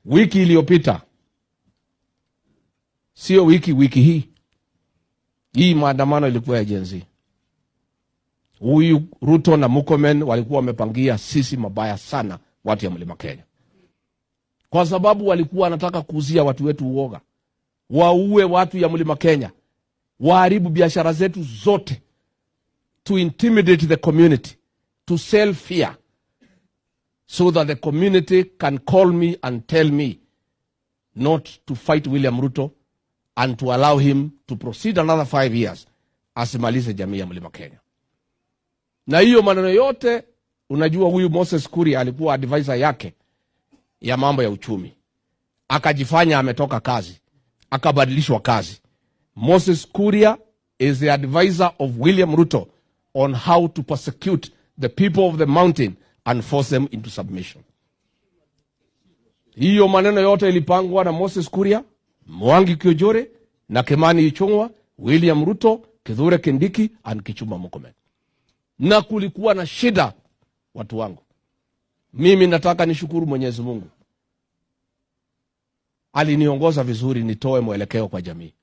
Wiki iliyopita, sio wiki hii maandamano ilikuwa ya Gen Z. Huyu Ruto na Murkomen walikuwa wamepangia sisi mabaya sana watu ya Mlima Kenya, kwa sababu walikuwa wanataka kuuzia watu wetu uoga, waue watu ya Mlima Kenya, waharibu biashara zetu zote, to intimidate the community, to sell fear, so that the community can call me and tell me not to fight William Ruto and to allow him to proceed another 5 years asimalize jamii ya Mlima Kenya. Na hiyo maneno yote, unajua huyu Moses Kuria alikuwa advisor yake ya mambo ya uchumi, akajifanya ametoka kazi, akabadilishwa kazi. Moses Kuria is the advisor of William Ruto on how to persecute the people of the mountain and force them into submission. Hiyo maneno yote ilipangwa na Moses Kuria, Mwangi Kiojore na Kimani Ichung'wa, William Ruto, Kithure Kindiki and Kipchumba Murkomen. Na kulikuwa na shida, watu wangu. Mimi nataka nishukuru Mwenyezi Mungu, aliniongoza vizuri nitoe mwelekeo kwa jamii.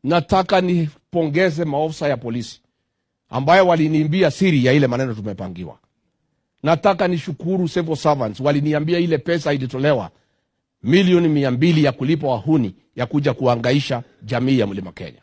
Nataka nipongeze maofisa ya polisi ambayo waliniambia siri ya ile maneno tumepangiwa. Nataka nishukuru civil servants, waliniambia ile pesa ilitolewa milioni 200 ya kulipa wahuni ya kuja kuangaisha jamii ya Mlima Kenya.